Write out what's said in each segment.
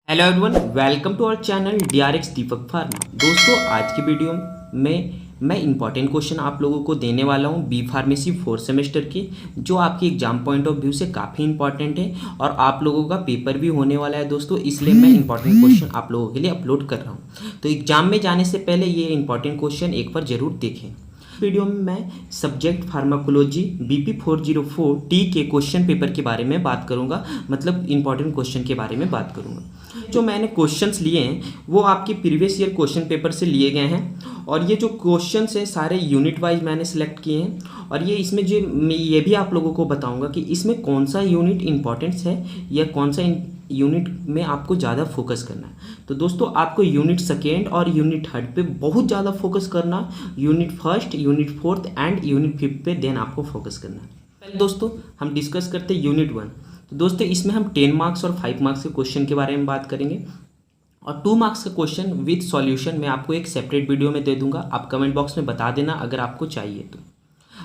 Hello everyone, welcome to our channel DRX Deepak pharma. दोस्तों, आज की वीडियो में मैं इंपॉर्टेंट क्वेश्चन आप लोगों को देने वाला हूं बी फार्मेसी 4th सेमेस्टर की, जो आपकी एग्जाम पॉइंट ऑफ व्यू से काफ़ी इंपॉर्टेंट है और आप लोगों का पेपर भी होने वाला है दोस्तों, इसलिए मैं इंपॉर्टेंट क्वेश्चन आप लोगों के लिए अपलोड कर रहा हूँ। तो एग्जाम में जाने से पहले ये इंपॉर्टेंट क्वेश्चन एक बार जरूर देखें। वीडियो में मैं सब्जेक्ट फार्माकोलॉजी बीपी 404T के क्वेश्चन पेपर के बारे में बात करूंगा, मतलब इंपॉर्टेंट क्वेश्चन के बारे में बात करूंगा। जो मैंने क्वेश्चंस लिए हैं वो आपके प्रीवियस ईयर क्वेश्चन पेपर से लिए गए हैं और ये जो क्वेश्चंस हैं सारे यूनिट वाइज मैंने सेलेक्ट किए हैं और ये इसमें जो मैं ये भी आप लोगों को बताऊंगा कि इसमें कौन सा यूनिट इंपॉर्टेंस है या कौन सा यूनिट में आपको ज़्यादा फोकस करना है। तो दोस्तों, आपको यूनिट सेकेंड और यूनिट थर्ड पे बहुत ज़्यादा फोकस करना, unit first, unit fourth and unit fifth पे देन आपको फोकस करना है। पहले दोस्तों हम डिस्कस करते हैं यूनिट 1। तो दोस्तों, इसमें हम 10 मार्क्स और 5 मार्क्स के क्वेश्चन के बारे में बात करेंगे और 2 मार्क्स का क्वेश्चन विद सॉल्यूशन मैं आपको एक सेपरेट वीडियो में दे दूंगा। आप कमेंट बॉक्स में बता देना अगर आपको चाहिए तो।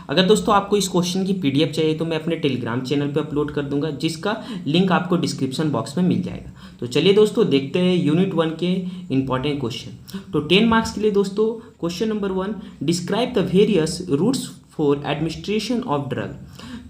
अगर दोस्तों आपको इस क्वेश्चन की पीडीएफ चाहिए तो मैं अपने टेलीग्राम चैनल पे अपलोड कर दूंगा, जिसका लिंक आपको डिस्क्रिप्शन बॉक्स में मिल जाएगा। तो चलिए दोस्तों, देखते हैं यूनिट 1 के इंपॉर्टेंट क्वेश्चन। तो 10 मार्क्स के लिए दोस्तों question number 1, describe the various routes for administration of drug.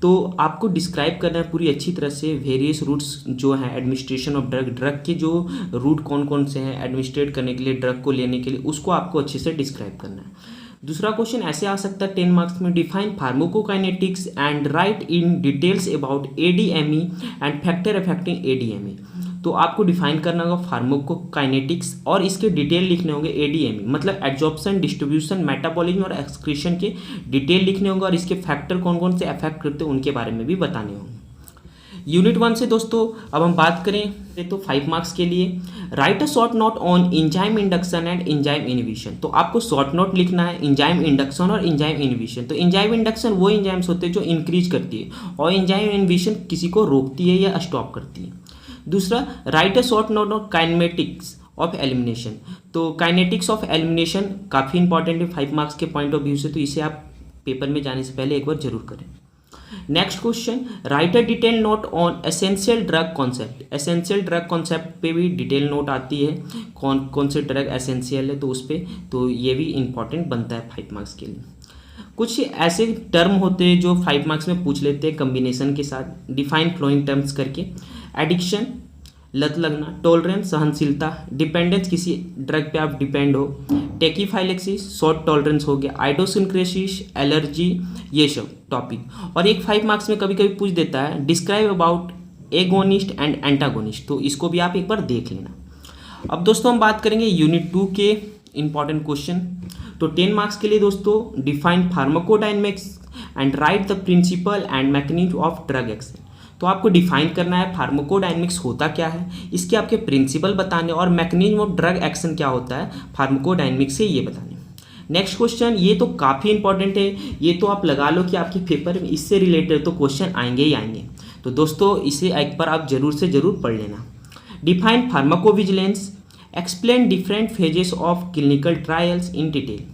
तो आपको डिस्क्राइब करना है पूरी अच्छी तरह से वेरियस रूट्स जो हैं एडमिनिस्ट्रेशन ऑफ ड्रग के जो रूट कौन कौन से हैं एडमिनिस्ट्रेट करने के लिए, ड्रग को लेने के लिए, उसको आपको अच्छे से डिस्क्राइब करना है। दूसरा क्वेश्चन ऐसे आ सकता है 10 मार्क्स में, define pharmacokinetics and right in details about ADME and factor affecting ADME. तो आपको डिफाइन करना होगा फार्माकोकाइनेटिक्स और इसके डिटेल लिखने होंगे एडीएमई, मतलब एब्जॉर्प्शन, डिस्ट्रीब्यूशन, मेटाबॉलिज्म और एक्सक्रीशन के डिटेल लिखने होंगे और इसके फैक्टर कौन कौन से अफेक्ट करते हैं उनके बारे में भी बताने होंगे। यूनिट 1 से दोस्तों अब हम बात करें तो 5 मार्क्स के लिए, right a short note on enzyme induction and enzyme inhibition. तो आपको शॉर्ट नोट लिखना है इंजाइम इंडक्शन और इंजाइम इनहिबिशन। तो इंजाइम इंडक्शन वो इंजाइम्स होते हैं जो इंक्रीज करती है और इंजाइम इनहिबिशन किसी को रोकती है या स्टॉप करती है। दूसरा, right a short note on kinematics of elimination. तो काइनेटिक्स ऑफ एलिमिनेशन काफ़ी इंपॉर्टेंट है 5 मार्क्स के पॉइंट ऑफ व्यू से, तो इसे आप पेपर में जाने से पहले एक बार जरूर करें। Next question, right a detail note on essential drug concept. Essential drug concept पे भी डिटेल नोट आती है, कौन कौन से ड्रग एसेंशियल है तो उस पर, तो ये भी इंपॉर्टेंट बनता है 5 मार्क्स के लिए। कुछ ऐसे टर्म होते हैं जो 5 मार्क्स में पूछ लेते हैं कम्बिनेशन के साथ, डिफाइन फ्लोइंग टर्म्स करके। एडिक्शन, लत लगना, टॉलरेंस, सहनशीलता, डिपेंडेंस, किसी ड्रग पे आप डिपेंड हो, टेकीफाइलेक्सिस, शॉर्ट टॉलरेंस हो गया, आइडोसिनक्रेसिस, एलर्जी, ये सब टॉपिक। और एक 5 मार्क्स में कभी कभी पूछ देता है describe about agonist and antagonist, तो इसको भी आप एक बार देख लेना। अब दोस्तों हम बात करेंगे यूनिट 2 के इंपॉर्टेंट क्वेश्चन। तो 10 मार्क्स के लिए दोस्तों, define pharmacodynamics and write the principle and mechanism of drug action. तो आपको डिफाइन करना है फार्माकोडायनेमिक्स होता क्या है, इसके आपके प्रिंसिपल बताने और मैकेनिज्म ऑफ ड्रग एक्शन क्या होता है फार्माकोडायनेमिक्स से, ये बताने। नेक्स्ट क्वेश्चन, ये तो काफ़ी इंपॉर्टेंट है, ये तो आप लगा लो कि आपके पेपर में इससे रिलेटेड तो क्वेश्चन आएंगे ही आएंगे। तो दोस्तों इसे एक बार आप जरूर से जरूर पढ़ लेना। Define pharmacovigilance, explain different phases of clinical trials in detail.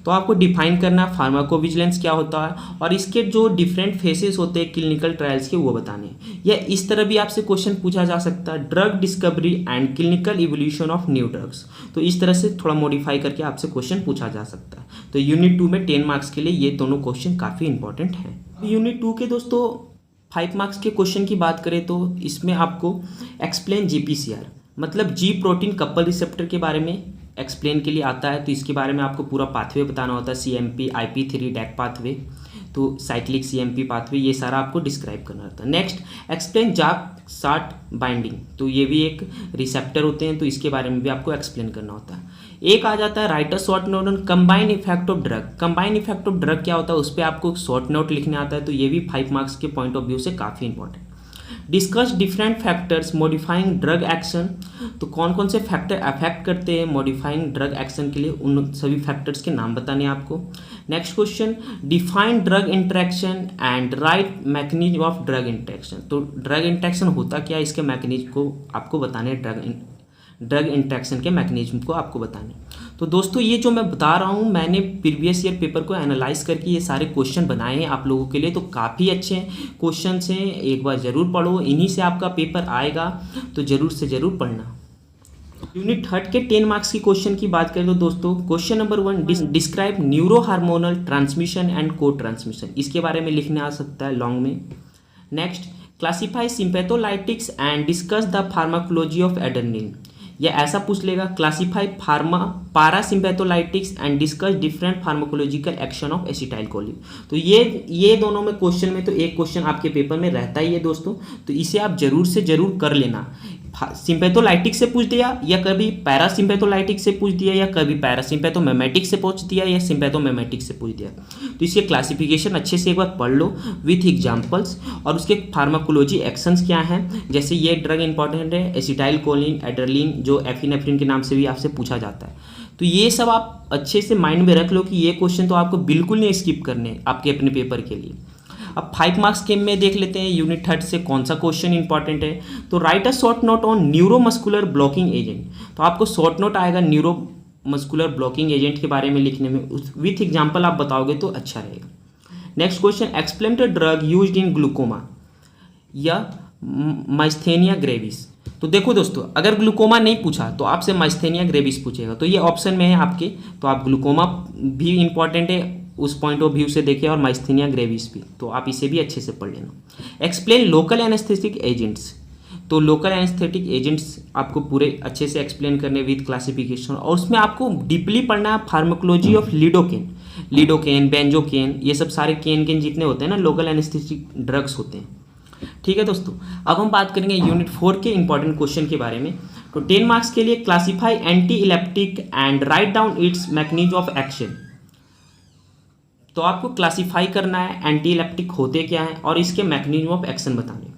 तो आपको डिफाइन करना है फार्माकोविजिलेंस क्या होता है और इसके जो डिफरेंट फेसेस होते हैं क्लिनिकल ट्रायल्स के वो बताने। या इस तरह भी आपसे क्वेश्चन पूछा जा सकता है, drug discovery and clinical evolution of new drugs. तो इस तरह से थोड़ा मॉडिफाई करके आपसे क्वेश्चन पूछा जा सकता है। तो यूनिट 2 में 10 मार्क्स के लिए ये दोनों क्वेश्चन काफ़ी इंपॉर्टेंट हैं। यूनिट 2 के दोस्तों 5 मार्क्स के क्वेश्चन की बात करें तो इसमें आपको एक्सप्लेन जीपीसीआर, मतलब जी प्रोटीन कपल रिसेप्टर के बारे में एक्सप्लेन के लिए आता है। तो इसके बारे में आपको पूरा पाथवे बताना होता है, CMP, IP3 डैक पाथवे, तो साइक्लिक CMP पाथवे, ये सारा आपको डिस्क्राइब करना होता है। नेक्स्ट, एक्सप्लेन जाक साट बाइंडिंग। तो ये भी एक रिसेप्टर होते हैं, तो इसके बारे में भी आपको एक्सप्लेन करना होता है। एक आ जाता है right a short note on combine effect of drug. Combine effect of drug क्या होता है उस पर आपको शॉर्ट नोट लिखने आता है, तो ये भी 5 मार्क्स के पॉइंट ऑफ व्यू से काफ़ी important. Discuss different factors modifying drug action. तो कौन कौन से फैक्टर अफेक्ट करते हैं मॉडिफाइंग ड्रग एक्शन के लिए, उन सभी फैक्टर्स के नाम बताने हैं आपको। Next question, define drug interaction and right mechanism of drug interaction. तो ड्रग इंटरेक्शन होता क्या है, इसके मैकेनिज्म को आपको बताने, ड्रग इंटरेक्शन के मैकेनिज्म को आपको बताने। तो दोस्तों ये जो मैं बता रहा हूँ मैंने प्रीवियस ईयर पेपर को एनालाइज करके ये सारे क्वेश्चन बनाए हैं आप लोगों के लिए, तो काफ़ी अच्छे क्वेश्चन हैं, एक बार ज़रूर पढ़ो, इन्हीं से आपका पेपर आएगा, तो ज़रूर से ज़रूर पढ़ना। यूनिट थर्ड के 10 मार्क्स की क्वेश्चन की बात करें तो दोस्तों question number 1, describe neuro hormonal transmission and co transmission, इसके बारे में लिखने आ सकता है लॉन्ग में। Next, classify sympatholytics and discuss the pharmacology of adrenaline, या ऐसा पूछ लेगा classify parasympatholytics and discuss different pharmacological action of acetylcholine. तो ये दोनों में क्वेश्चन में तो एक क्वेश्चन आपके पेपर में रहता ही है दोस्तों, तो इसे आप जरूर से जरूर कर लेना। सिंपैथोलाइटिक से पूछ दिया या कभी पैरासिम्पैथोलाइटिक से पूछ दिया या कभी पैरासिम्पैथोमेमेटिक से पूछ दिया या सिम्पैथोमेमेटिक से पूछ दिया, तो इसके क्लासिफिकेशन अच्छे से एक बार पढ़ लो विथ एग्जांपल्स, और उसके फार्माकोलॉजी एक्शंस क्या हैं। जैसे ये ड्रग इंपॉर्टेंट है एसिटाइलकोलिन, एड्रेनलिन, जो एफिनेफ्रिन के नाम से भी आपसे पूछा जाता है। तो ये सब आप अच्छे से माइंड में रख लो कि ये क्वेश्चन तो आपको बिल्कुल नहीं स्किप करने आपके अपने पेपर के लिए। अब 5 मार्क्स के में देख लेते हैं यूनिट थर्ड से कौन सा क्वेश्चन इंपॉर्टेंट है। तो right a short note on neuromuscular blocking agent, तो आपको शॉर्ट नोट आएगा न्यूरोमस्कुलर ब्लॉकिंग एजेंट के बारे में लिखने में, विथ एग्जांपल आप बताओगे तो अच्छा रहेगा। Next question, explain the drug used in glaucoma या माइस्थेनिया ग्रेविस। तो देखो दोस्तों, अगर ग्लूकोमा नहीं पूछा तो आपसे माइस्थेनिया ग्रेविस पूछेगा, तो ये ऑप्शन में है आपके, तो आप ग्लूकोमा भी इंपॉर्टेंट है उस पॉइंट ऑफ व्यू से देखिए और माइस्थेनिया ग्रेविस भी, तो आप इसे भी अच्छे से पढ़ लेना। एक्सप्लेन लोकल एनेस्थेटिक एजेंट्स, तो लोकल एनेस्थेटिक एजेंट्स आपको पूरे अच्छे से एक्सप्लेन करने विद क्लासिफिकेशन, और उसमें आपको डीपली पढ़ना है फार्माकोलॉजी ऑफ लिडोकेन, बेंजोकेन, ये सब सारे केन जितने होते हैं ना लोकल एनेस्थेटिक ड्रग्स होते हैं। ठीक है दोस्तों, अब हम बात करेंगे यूनिट 4 के इंपॉर्टेंट क्वेश्चन के बारे में। तो 10 मार्क्स के लिए classify anti epileptic and write down its mechanism of action, तो आपको क्लासिफाई करना है एंटी इलेप्टिक होते क्या हैं और इसके मैकेनिज्म ऑफ एक्शन बताने।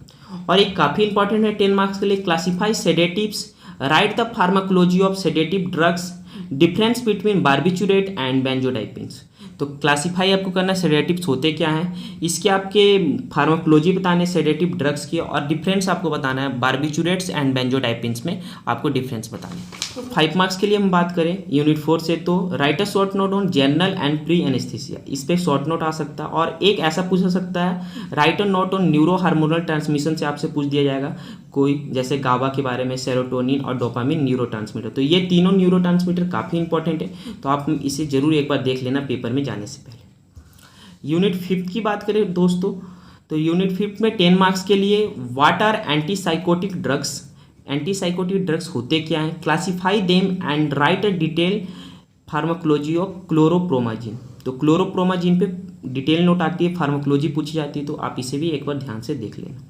और एक काफ़ी इंपॉर्टेंट है 10 मार्क्स के लिए, classify sedatives, write the pharmacology of sedative drugs, difference between barbiturate and benzodiazepines. तो क्लासिफाई आपको करना है सेडेटिव्स होते क्या हैं, इसके आपके फार्माकोलॉजी बताने सेडेटिव ड्रग्स की, और डिफरेंस आपको बताना है बार्बिचुरेट्स एंड बेंजोडाइपिन्स में आपको डिफरेंस बताने। तो 5 मार्क्स के लिए हम बात करें यूनिट 4 से, तो right a short note on general and pre anaesthesia, इस पर शॉर्ट नोट आ सकता है। और एक ऐसा पूछा सकता है right a note on neuro hormonal transmission, से आपसे पूछ दिया जाएगा कोई, जैसे गाबा के बारे में, सेरोटोनिन और डोपामिन न्यूरोट्रांसमीटर। तो ये तीनों न्यूरोट्रांसमीटर काफ़ी इंपॉर्टेंट है, तो आप इसे जरूर एक बार देख लेना पेपर में जाने से पहले। यूनिट 5 की बात करें दोस्तों, तो यूनिट 5 में 10 मार्क्स के लिए what are antipsychotic drugs, antipsychotic drugs होते क्या हैं, classify them and write a detail pharmacology of chlorpromazine. तो क्लोरोप्रोमाजिन पे डिटेल नोट आती है, फार्माकोलॉजी पूछी जाती है, तो आप इसे भी एक बार ध्यान से देख लेना।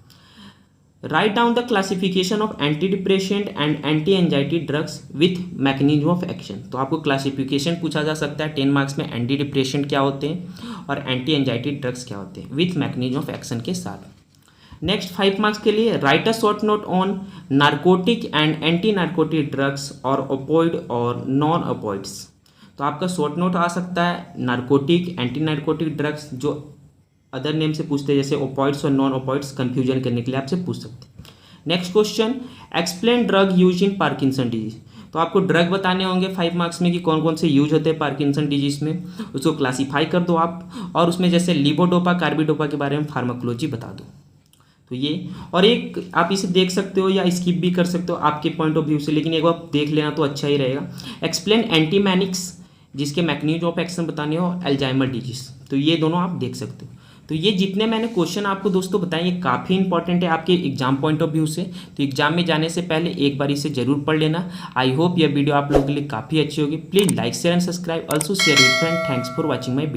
Write down the classification of anti depressant and anti anxiety drugs with mechanism of action, तो आपको क्लासिफिकेशन पूछा जा सकता है 10 मार्क्स में, एंटी डिप्रेशेंट क्या होते हैं और एंटी एंजाइटी ड्रग्स क्या होते हैं विथ मैकेनिज्म ऑफ एक्शन के साथ। नेक्स्ट 5 मार्क्स के लिए right a short note on narcotic and anti narcotic drugs और ओपोइड और नॉन ओपोइड्स, तो आपका शॉर्ट नोट आ सकता है नार्कोटिक, एंटी नार्कोटिक ड्रग्स, जो अदर नेम से पूछते हैं जैसे ओपॉइड्स और नॉन ओपॉइड्स, कंफ्यूजन करने के लिए आपसे पूछ सकते हैं। Next question, explain drug use in Parkinson disease, तो आपको ड्रग बताने होंगे 5 मार्क्स में कि कौन कौन से यूज होते हैं पार्किंसन डिजीज में, उसको क्लासीफाई कर दो आप, और उसमें जैसे लिवोडोपा, कार्बिडोपा के बारे में फार्माकोलॉजी बता दो। तो ये, और एक आप इसे देख सकते हो या स्किप भी कर सकते हो आपके पॉइंट ऑफ व्यू से, लेकिन एक बार देख लेना तो अच्छा ही रहेगा। एक्सप्लेन एंटीमैनिक्स, जिसके मैकेनिज्म ऑफ एक्शन बताने हो, अल्जाइमर डिजीज, तो ये दोनों आप देख सकते हो। तो ये जितने मैंने क्वेश्चन आपको दोस्तों बताए ये काफ़ी इंपॉर्टेंट है आपके एग्जाम पॉइंट ऑफ व्यू से, तो एग्जाम में जाने से पहले एक बार इसे जरूर पढ़ लेना। आई होप यह वीडियो आप लोगों के लिए काफ़ी अच्छी होगी। Please like share and subscribe, also share with friend. Thanks for watching my